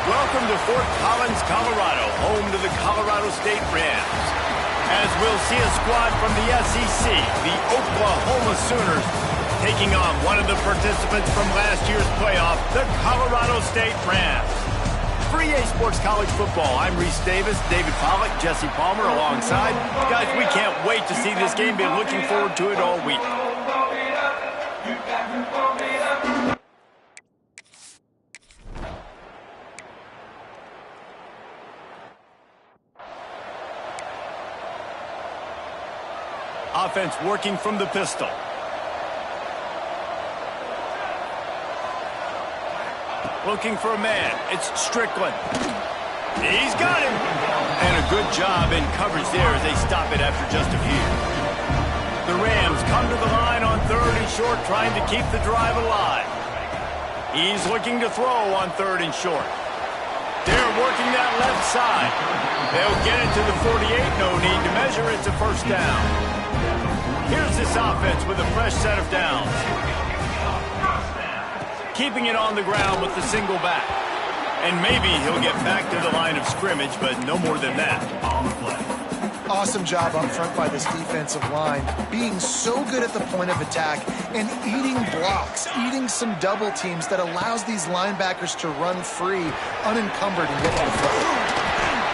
Welcome to Fort Collins, Colorado, home to the Colorado State Rams. As we'll see a squad from the SEC, the Oklahoma Sooners, taking on one of the participants from last year's playoff, the Colorado State Rams. For EA Sports College Football, I'm Reese Davis, David Pollack, Jesse Palmer alongside. Guys, we can't wait to see this game. Been looking forward to it all week. Offense working from the pistol. Looking for a man. It's Strickland. He's got him. And a good job in coverage there as they stop it after just a few. The Rams come to the line on 3rd and short, trying to keep the drive alive. He's looking to throw on 3rd and short. They're working that left side. They'll get it to the 48. No need to measure. It's a first down. Here's this offense with a fresh set of downs. Keeping it on the ground with the single back. And maybe he'll get back to the line of scrimmage, but no more than that. Awesome job up front by this defensive line, being so good at the point of attack and eating blocks, eating some double teams that allows these linebackers to run free, unencumbered, and get to the foot.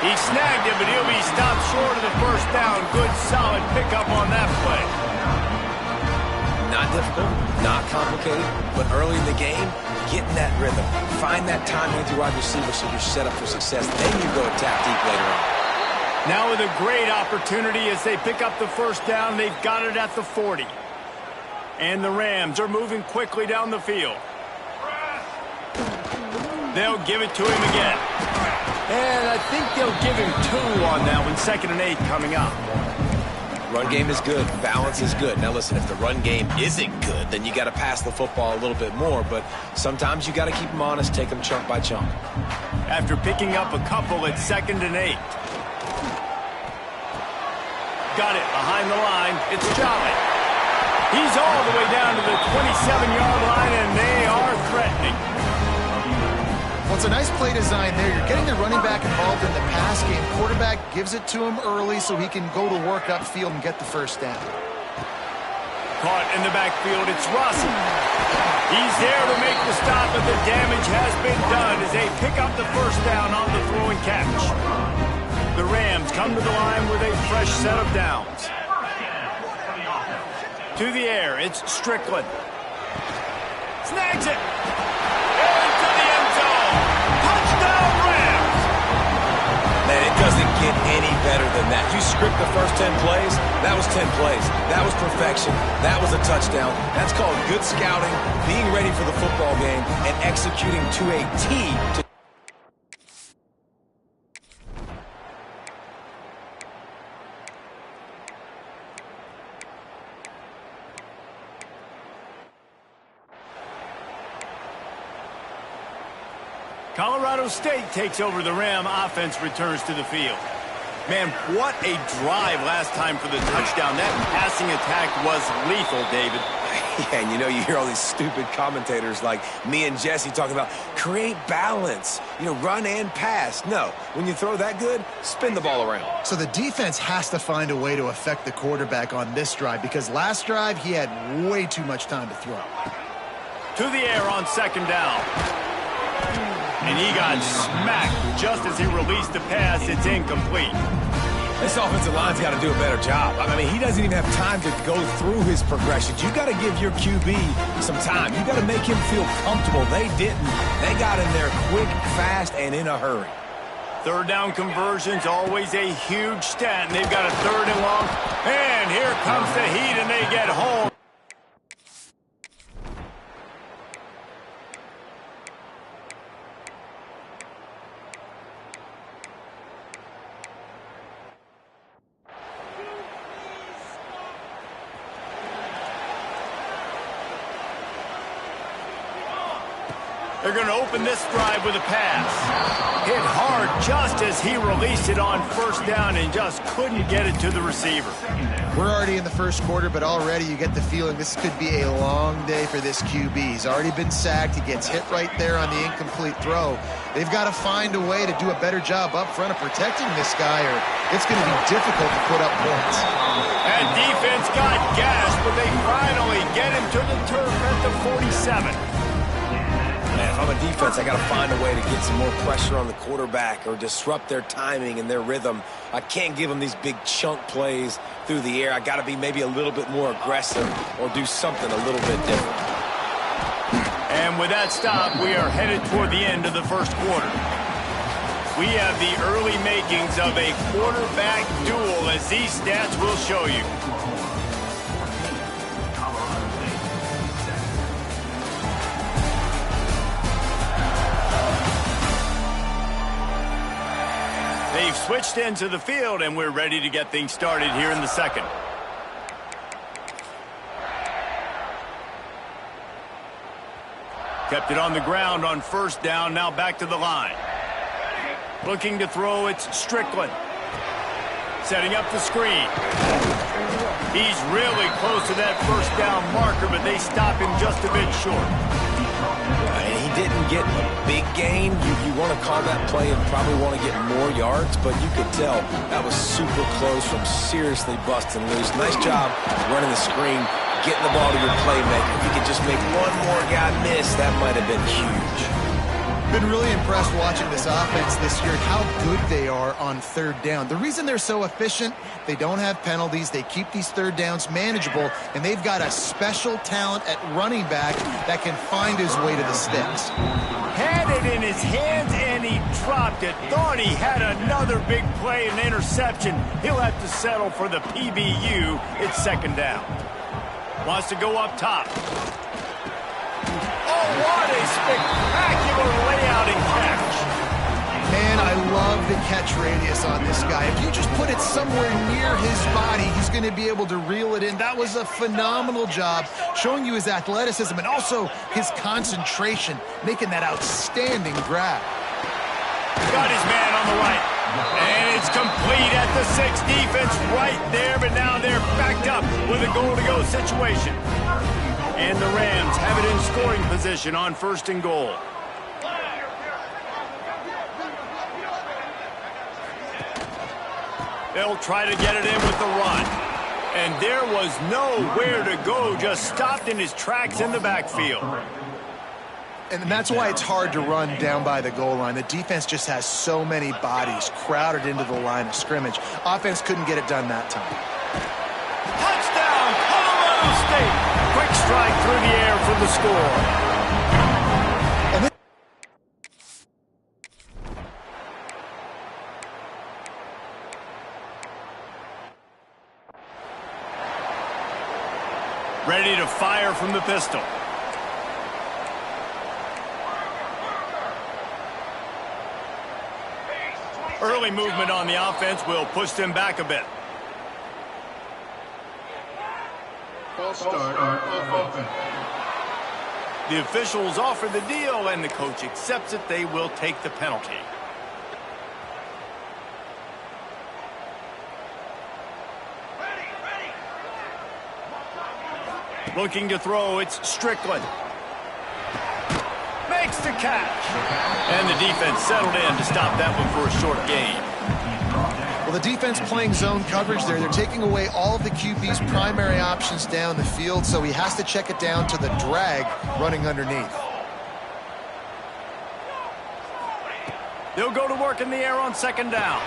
He snagged him, but he'll be stopped short of the first down. Good, solid pickup on that play. Not difficult, not complicated, but early in the game, get in that rhythm. Find that timing with your wide receiver so you're set up for success. Then you go attack deep later on. Now with a great opportunity as they pick up the first down, they've got it at the 40. And the Rams are moving quickly down the field. They'll give it to him again. And I think they'll give him 2 on that one. 2nd and 8 coming up. Run game is good. Balance is good. Now listen, if the run game isn't good, then you got to pass the football a little bit more. But sometimes you got to keep them honest, take them chunk by chunk. After picking up a couple at 2nd and 8. Got it behind the line. It's Jolly. He's all the way down to the 27-yard line, and they are threatening. Well, it's a nice play design there. You're getting the running back involved in the pass game. Quarterback gives it to him early so he can go to work upfield and get the first down. Caught in the backfield, it's Rossi. He's there to make the stop, but the damage has been done as they pick up the first down on the throw and catch. The Rams come to the line with a fresh set of downs. To the air, it's Strickland. Snags it. Into the end zone. Touchdown, Rams. Man, it doesn't get any better than that. You script the first 10 plays, that was 10 plays. That was perfection. That was a touchdown. That's called good scouting, being ready for the football game, and executing to a T. Colorado State takes over. The Ram offense returns to the field. Man, what a drive last time for the touchdown. That passing attack was lethal, David. Yeah, and you know, you hear all these stupid commentators like me and Jesse talking about create balance, you know, run and pass. No, when you throw that good, spin the ball around. So the defense has to find a way to affect the quarterback on this drive because last drive he had way too much time to throw. To the air on 2nd down. And he got smacked just as he released the pass. It's incomplete. This offensive line's got to do a better job. I mean, he doesn't even have time to go through his progressions. You got to give your QB some time. You got to make him feel comfortable. They didn't. They got in there quick, fast, and in a hurry. 3rd down conversion's always a huge stat, and they've got a 3rd and long. And here comes the heat, and they get home. They're going to open this drive with a pass. Hit hard just as he released it on 1st down and just couldn't get it to the receiver. We're already in the first quarter, but already you get the feeling this could be a long day for this QB. He's already been sacked. He gets hit right there on the incomplete throw. They've got to find a way to do a better job up front of protecting this guy, or it's going to be difficult to put up points. And defense got gashed, but they finally get him to the turf at the 47. Man, if I'm a defense, I got to find a way to get some more pressure on the quarterback or disrupt their timing and their rhythm. I can't give them these big chunk plays through the air. I got to be maybe a little bit more aggressive or do something a little bit different. And with that stop, we are headed toward the end of the first quarter. We have the early makings of a quarterback duel, as these stats will show you. They've switched into the field, and we're ready to get things started here in the second. Kept it on the ground on first down, now back to the line. Looking to throw, it's Strickland. Setting up the screen. He's really close to that first down marker, but they stop him just a bit short. And he didn't get a big gain. You want to call that play and probably want to get more yards, but you could tell that was super close from seriously busting loose. Nice job running the screen, getting the ball to your playmaker. If you could just make one more guy miss, that might have been huge. Been really impressed watching this offense this year and how good they are on third down. The reason they're so efficient, they don't have penalties, they keep these third downs manageable, and they've got a special talent at running back that can find his way to the sticks. Had it in his hands and he dropped it. Thought he had another big play, an interception. He'll have to settle for the PBU. It's second down. Wants to go up top. Oh, what a spectacular layout and catch. Man, I love the catch radius on this guy. If you just put it somewhere near his body, he's going to be able to reel it in. That was a phenomenal job, showing you his athleticism and also his concentration, making that outstanding grab. Got his man on the right. And it's complete at the 6. Defense right there, but now they're backed up with a goal-to-go situation. And the Rams have it in scoring position on first and goal. They'll try to get it in with the run. And there was nowhere to go, just stopped in his tracks in the backfield. And that's why it's hard to run down by the goal line. The defense just has so many bodies crowded into the line of scrimmage. Offense couldn't get it done that time. Touchdown, Colorado State! Quick strike through the air for the score. Ready to fire from the pistol. Early movement on the offense will push them back a bit. False start of offense. The officials offer the deal, and the coach accepts it. They will take the penalty. Looking to throw, it's Strickland. Makes the catch. And the defense settled in to stop that one for a short gain. Well, the defense playing zone coverage there. They're taking away all of the QB's primary options down the field, so he has to check it down to the drag running underneath. They'll go to work in the air on second down.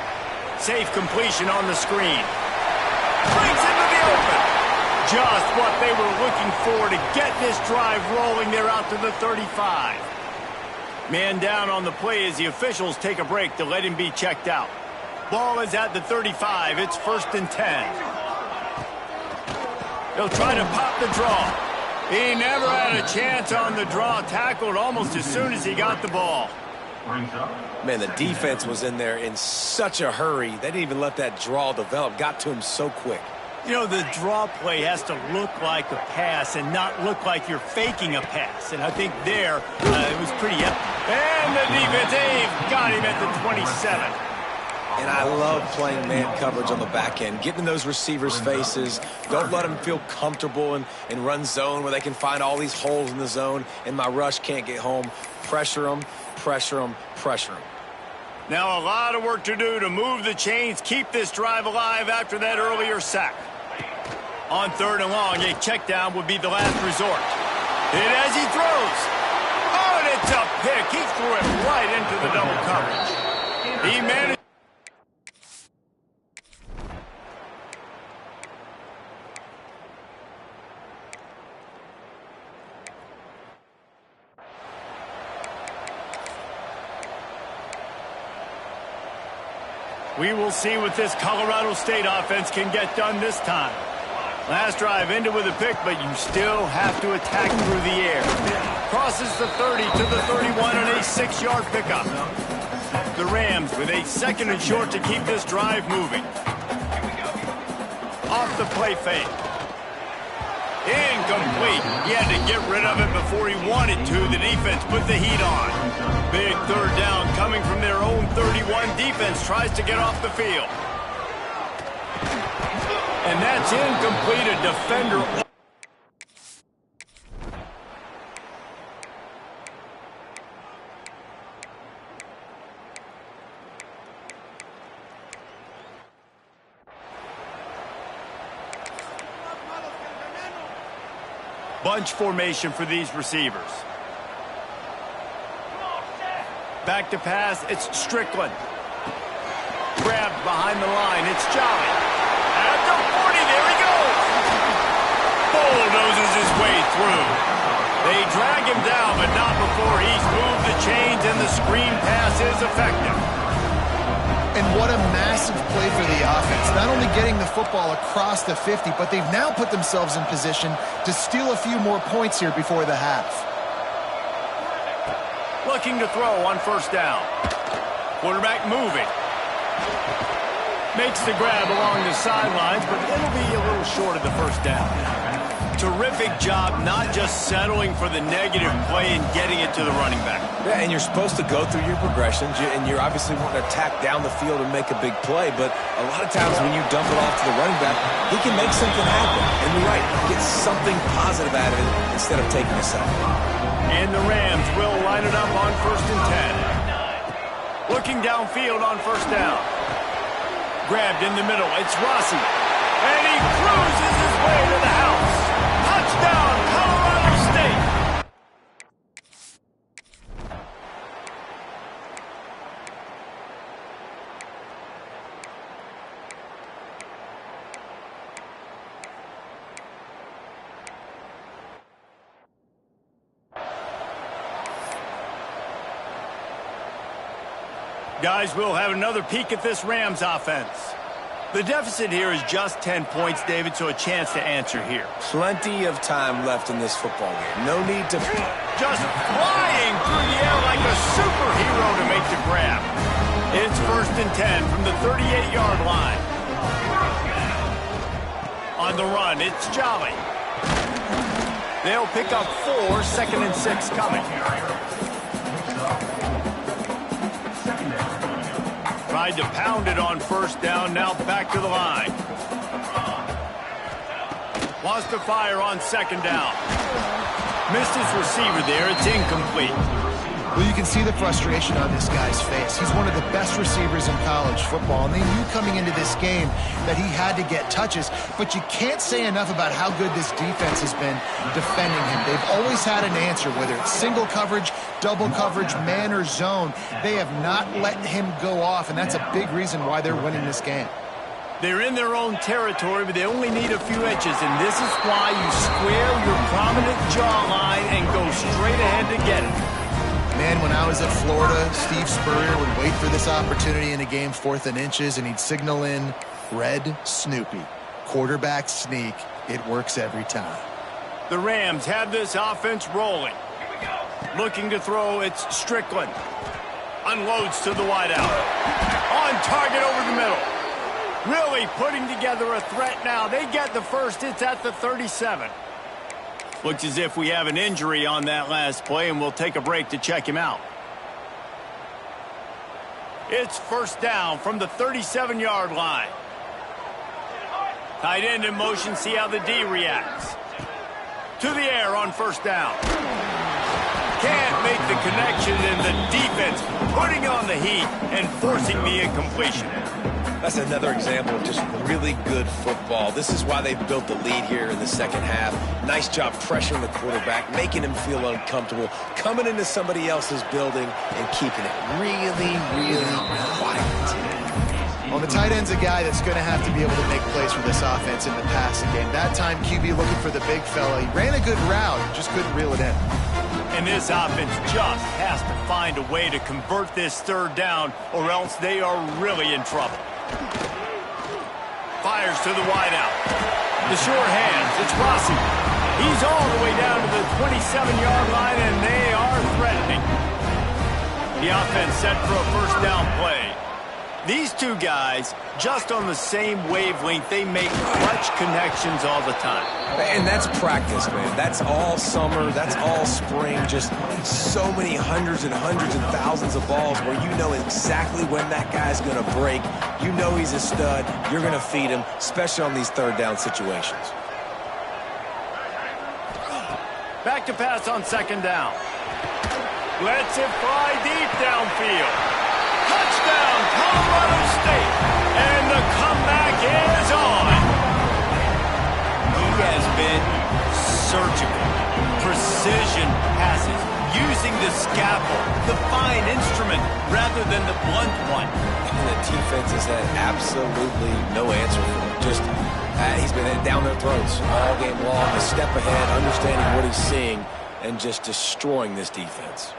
Safe completion on the screen. Brings into the open. Just what they were looking for to get this drive rolling. They're out to the 35. Man down on the play as the officials take a break to let him be checked out. Ball is at the 35. It's 1st and 10. He'll try to pop the draw. He never had a chance on the draw. Tackled almost as soon as he got the ball. Man, the defense was in there in such a hurry. They didn't even let that draw develop. Got to him so quick. You know, the draw play has to look like a pass and not look like you're faking a pass. And I think there, it was pretty epic. And the defense, they've got him at the 27. And I love playing man coverage on the back end, getting in those receivers' faces. Don't let them feel comfortable in run zone where they can find all these holes in the zone and my rush can't get home. Pressure them, pressure them, pressure them. Now a lot of work to do to move the chains, keep this drive alive after that earlier sack. On 3rd and long, a check down would be the last resort. And as he throws, oh, and it's a pick. He threw it right into the double coverage. He managed. We will see what this Colorado State offense can get done this time. Last drive ended with a pick, but you still have to attack through the air. Crosses the 30 to the 31 on a 6-yard pickup. The Rams with a 2nd and short to keep this drive moving. Off the play fake. Incomplete. He had to get rid of it before he wanted to. The defense put the heat on. Big 3rd down coming from their own 31. Defense tries to get off the field. And that's incomplete. A defender. Bunch formation for these receivers. Back to pass, it's Strickland. Grabbed behind the line, it's Jolly. At the 40, there he goes. Bulldozes his way through. They drag him down, but not before he's moved the chains and the screen pass is effective. And what a massive play for the offense. Not only getting the football across the 50, but they've now put themselves in position to steal a few more points here before the half. Looking to throw on 1st down. Quarterback moving. Makes the grab along the sidelines, but it'll be a little short of the 1st down. Terrific job not just settling for the negative play and getting it to the running back. Yeah, and you're supposed to go through your progressions, and you're obviously wanting to attack down the field and make a big play, but a lot of times when you dump it off to the running back, he can make something happen. And you're right, get something positive out of it instead of taking a sack. And the Rams will line it up on 1st and 10. Looking downfield on 1st down. Grabbed in the middle, it's Rossi. And he cruises his way to the house. Touchdown, Colorado State! Guys, we'll have another peek at this Rams offense. The deficit here is just 10 points, David, so a chance to answer here. Plenty of time left in this football game. No need to... Just flying through the air like a superhero to make the grab. It's 1st and 10 from the 38-yard line. On the run, it's Jolly. They'll pick up 4, 2nd and 6 coming. Tried to pound it on 1st down, now back to the line. Wants to fire on 2nd down. Missed his receiver there, it's incomplete. Well, you can see the frustration on this guy's face. He's one of the best receivers in college football, and they knew coming into this game that he had to get touches, but you can't say enough about how good this defense has been defending him. They've always had an answer, whether it's single coverage, double coverage, man or zone. They have not let him go off, and that's a big reason why they're winning this game. They're in their own territory, but they only need a few inches, and this is why you square your prominent jawline and go straight ahead to get it. Man, when I was at Florida, Steve Spurrier would wait for this opportunity in a game 4th and inches, and he'd signal in Red Snoopy. Quarterback sneak. It works every time. The Rams have this offense rolling. Looking to throw, it's Strickland. Unloads to the wideout. On target over the middle. Really putting together a threat now. They get the first. It's at the 37. Looks as if we have an injury on that last play, and we'll take a break to check him out. It's first down from the 37-yard line. Tight end in motion, see how the D reacts. To the air on first down. Can't make the connection, and the defense putting on the heat and forcing the incompletion. That's another example of just really good football. This is why they've built the lead here in the second half. Nice job pressuring the quarterback, making him feel uncomfortable, coming into somebody else's building and keeping it really, really quiet. Well, the tight end's a guy that's going to have to be able to make plays for this offense in the passing game. That time, QB looking for the big fella. He ran a good route, just couldn't reel it in. And this offense just has to find a way to convert this third down, or else they are really in trouble. Fires to the wideout. The short hands, it's Rossi. He's all the way down to the 27-yard line, and they are threatening. The offense set for a first down play. These two guys, just on the same wavelength, they make clutch connections all the time. And that's practice, man. That's all summer. That's all spring. Just so many hundreds and thousands of balls where you know exactly when that guy's going to break. You know he's a stud. You're going to feed him, especially on these third down situations. Back to pass on second down. Lets it fly deep downfield. Touchdown, Colorado State. And the comeback is on. He has been surgical. Precision passes, using the scalpel, the fine instrument, rather than the blunt one. And the defense has had absolutely no answer for him. Just, he's been down their throats all game long, a step ahead, understanding what he's seeing, and just destroying this defense.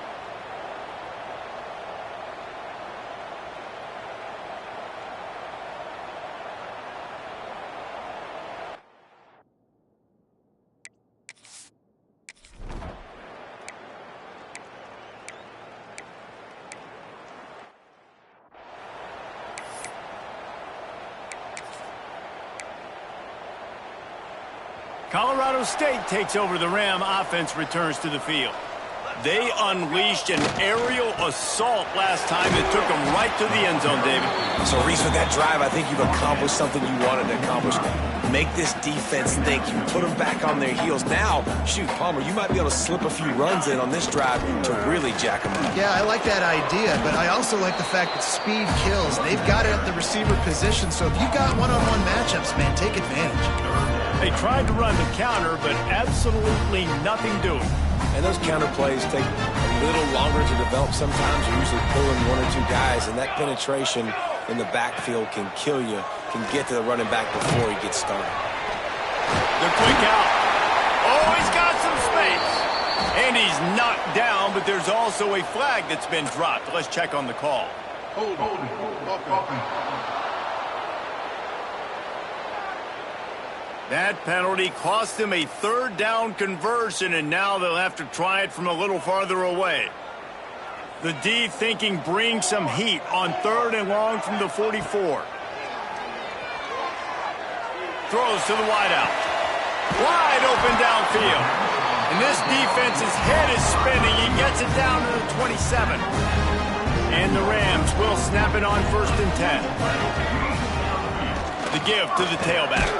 Colorado State takes over. The Ram offense returns to the field. They unleashed an aerial assault last time that took them right to the end zone, David. So, Reese, with that drive, I think you've accomplished something you wanted to accomplish. Make this defense think. You put them back on their heels. Now, shoot, Palmer, you might be able to slip a few runs in on this drive to really jack them up. Yeah, I like that idea, but I also like the fact that speed kills. They've got it at the receiver position, so if you've got one-on-one matchups, man, take advantage. They tried to run the counter, but absolutely nothing doing. And those counter plays take a little longer to develop sometimes. You're usually pulling one or two guys, and that penetration in the backfield can kill you, can get to the running back before he gets started. The quick out. Oh, he's got some space. And he's knocked down, but there's also a flag that's been dropped. Let's check on the call. Hold it. That penalty cost them a third down conversion, and now they'll have to try it from a little farther away. The D thinking bring some heat on third and long from the 44. Throws to the wideout. Wide open downfield. And this defense's head is spinning. He gets it down to the 27. And the Rams will snap it on 1st and 10. The give to the tailback.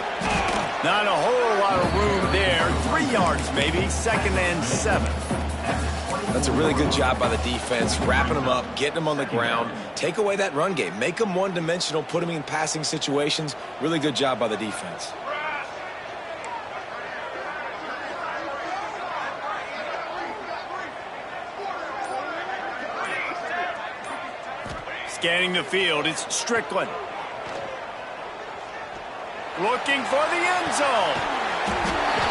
Not a whole lot of room there. 3 yards maybe. 2nd and 7. That's a really good job by the defense, wrapping them up, getting them on the ground. Take away that run game. Make them one-dimensional, put them in passing situations. Really good job by the defense. Scanning the field, it's Strickland. Looking for the end zone.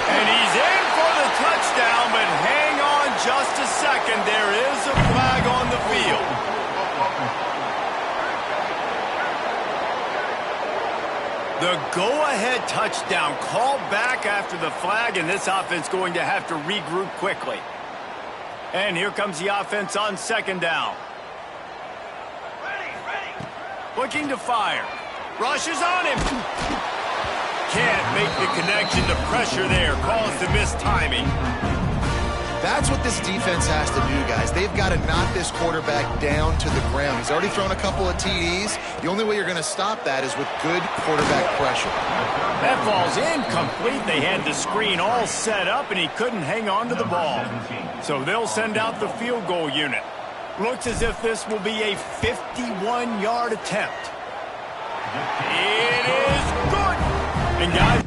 And he's in for the touchdown, but hang on just a second. There is a flag on the field. The go-ahead touchdown called back after the flag, and this offense going to have to regroup quickly. And here comes the offense on 2nd down. Looking to fire. Rushes on him. Can't make the connection. The pressure there caused the missed timing. That's what this defense has to do, guys. They've got to knock this quarterback down to the ground. He's already thrown a couple of TDs. The only way you're going to stop that is with good quarterback pressure. That ball's incomplete. They had the screen all set up, and he couldn't hang on to the ball. So they'll send out the field goal unit. Looks as if this will be a 51-yard attempt. It is good. And guys,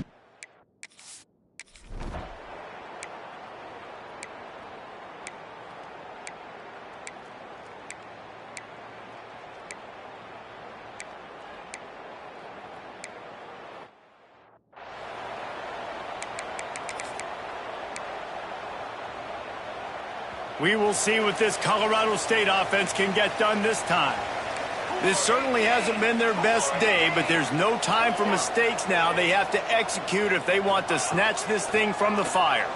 we will see what this Colorado State offense can get done this time. This certainly hasn't been their best day, but there's no time for mistakes now. They have to execute if they want to snatch this thing from the fire.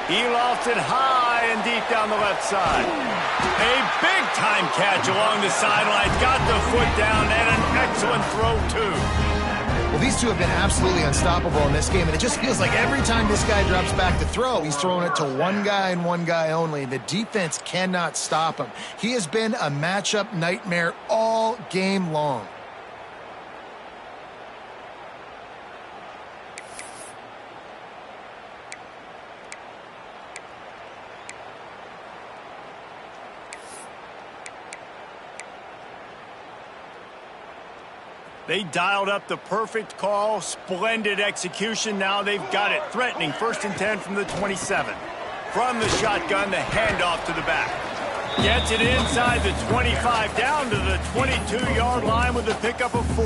He lofts it high and deep down the left side. A big-time catch along the sideline. Got the foot down and an excellent throw, too. Well, these two have been absolutely unstoppable in this game, and it just feels like every time this guy drops back to throw, he's throwing it to one guy and one guy only. The defense cannot stop him. He has been a matchup nightmare all game long. They dialed up the perfect call, splendid execution. Now they've got it. Threatening 1st and 10 from the 27. From the shotgun, the handoff to the back. Gets it inside the 25, down to the 22-yard line with a pickup of 4.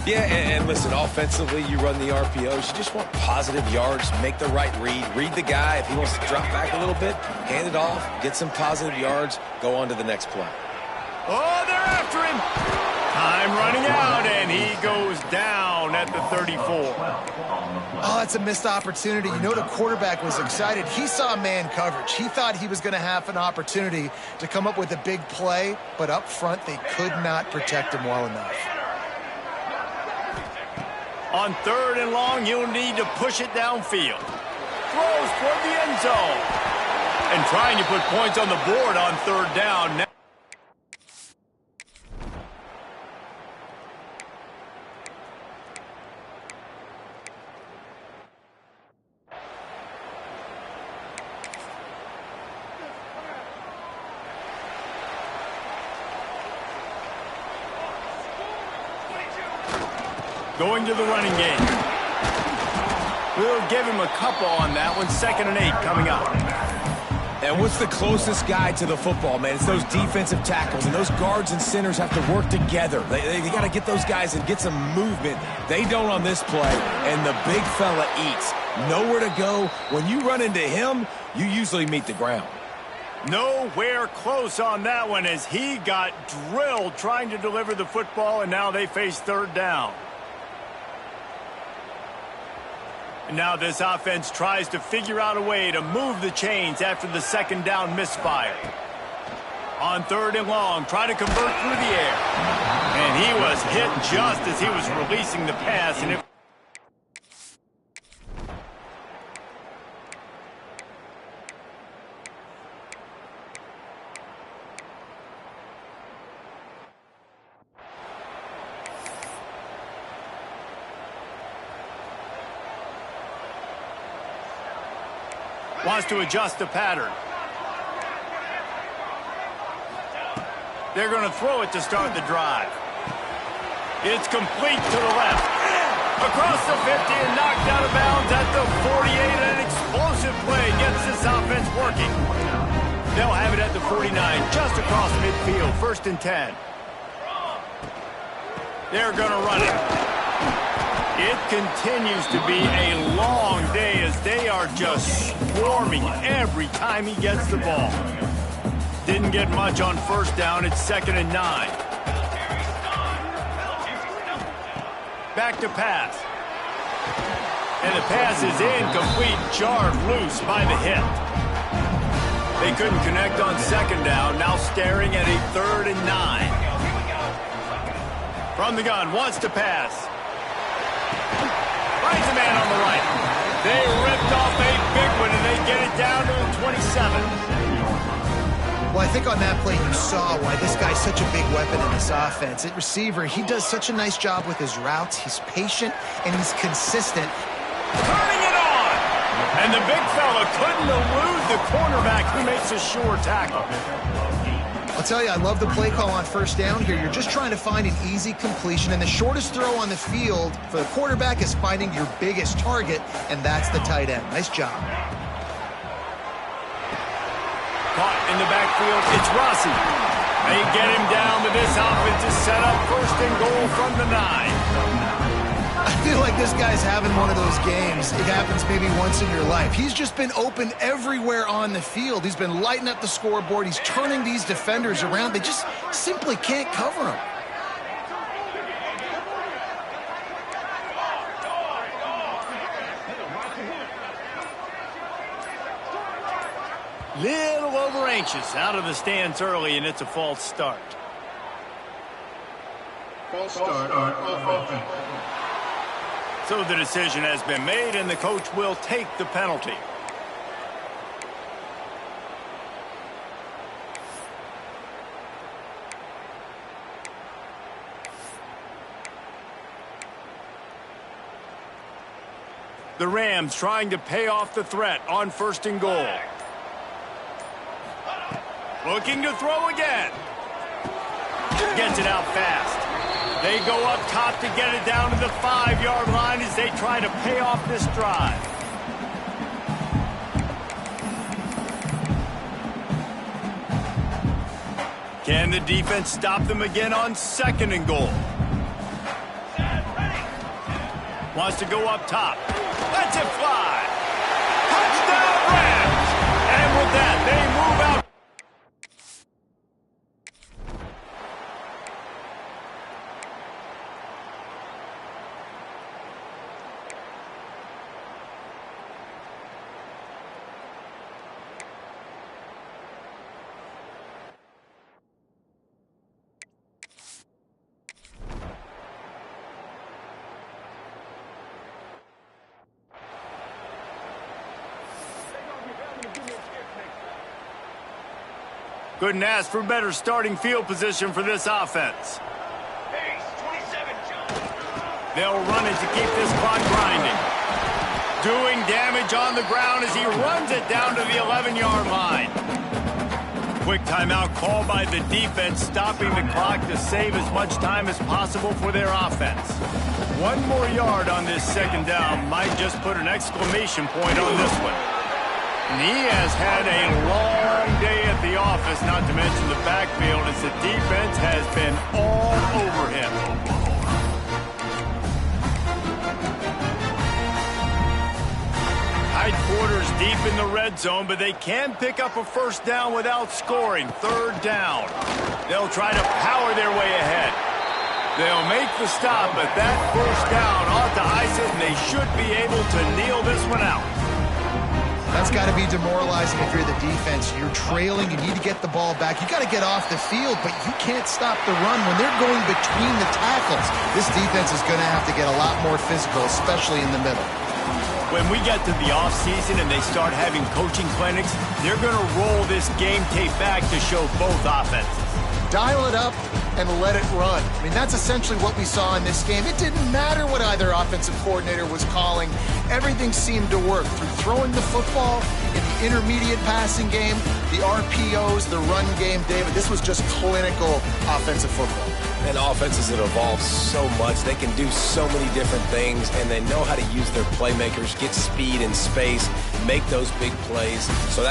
Yeah, and listen, offensively, you run the RPOs. You just want positive yards, make the right read the guy. If he wants to drop back a little bit, hand it off, get some positive yards, go on to the next play. Oh, they're after him. Time running out, and he goes down at the 34. Oh, that's a missed opportunity. You know, the quarterback was excited. He saw man coverage. He thought he was going to have an opportunity to come up with a big play, but up front, they could not protect him well enough. On 3rd and long, you'll need to push it downfield. Throws toward the end zone. And trying to put points on the board on 3rd down. Now going to the running game. We'll give him a couple on that one. 2nd and 8 coming up. And what's the closest guy to the football, man? It's those defensive tackles, and those guards and centers have to work together. They got to get those guys and get some movement. They don't on this play, and the big fella eats. Nowhere to go. When you run into him, you usually meet the ground. Nowhere close on that one as he got drilled trying to deliver the football, and now they face 3rd down. And now this offense tries to figure out a way to move the chains after the 2nd down misfire. On 3rd and long, try to convert through the air. And he was hit just as he was releasing the pass. And wants to adjust the pattern. They're going to throw it to start the drive. It's complete to the left. Across the 50 and knocked out of bounds at the 48. An explosive play gets this offense working. They'll have it at the 49, just across midfield. 1st and 10. They're going to run it. It continues to be a long day as they are just swarming every time he gets the ball. Didn't get much on 1st down. It's 2nd and 9. Back to pass. And the pass is incomplete, jarred loose by the hit. They couldn't connect on 2nd down. Now staring at a 3rd and 9. From the gun, wants to pass. Finds a man on the right. They ripped off a big one, and they get it down to the 27. Well, I think on that play you saw why this guy's such a big weapon in this offense. At receiver, he does such a nice job with his routes. He's patient, and he's consistent. Turning it on! And the big fella couldn't elude the cornerback who makes a sure tackle. I'll tell you, I love the play call on first down here. You're just trying to find an easy completion, and the shortest throw on the field for the quarterback is finding your biggest target, and that's the tight end. Nice job. Caught in the backfield, it's Rossi. They get him down, but this offense is set up 1st and goal from the 9. I feel like this guy's having one of those games. It happens maybe once in your life. He's just been open everywhere on the field. He's been lighting up the scoreboard. He's turning these defenders around. They just simply can't cover him. Little over anxious, out of the stands early, and it's a false start. False start on offense. So the decision has been made, and the coach will take the penalty. The Rams trying to pay off the threat on 1st and goal. Looking to throw again. Gets it out fast. They go up top to get it down to the 5-yard line as they try to pay off this drive. Can the defense stop them again on 2nd and goal? Wants to go up top. Lets it fly. Touchdown Rams! And with that, they move out. Couldn't ask for better starting field position for this offense. They'll run it to keep this clock grinding. Doing damage on the ground as he runs it down to the 11-yard line. Quick timeout called by the defense, stopping the clock to save as much time as possible for their offense. 1 more yard on this 2nd down might just put an exclamation point on this one. And he has had a long day at the office, not to mention the backfield, as the defense has been all over him. Tight quarters deep in the red zone, but they can pick up a 1st down without scoring. 3rd down. They'll try to power their way ahead. They'll make the stop, but that 1st down ought to ice it, and they should be able to kneel this one out. That's got to be demoralizing if you're the defense. You're trailing. You need to get the ball back. You got to get off the field, but you can't stop the run when they're going between the tackles. This defense is going to have to get a lot more physical, especially in the middle. When we get to the offseason and they start having coaching clinics, they're going to roll this game tape back to show both offenses. Dial it up and let it run. I mean, that's essentially what we saw in this game. It didn't matter what either offensive coordinator was calling. Everything seemed to work through throwing the football, in the intermediate passing game, the RPOs, the run game. David, this was just clinical offensive football. And offenses that evolve so much. They can do so many different things, and they know how to use their playmakers, get speed and space, make those big plays. So that's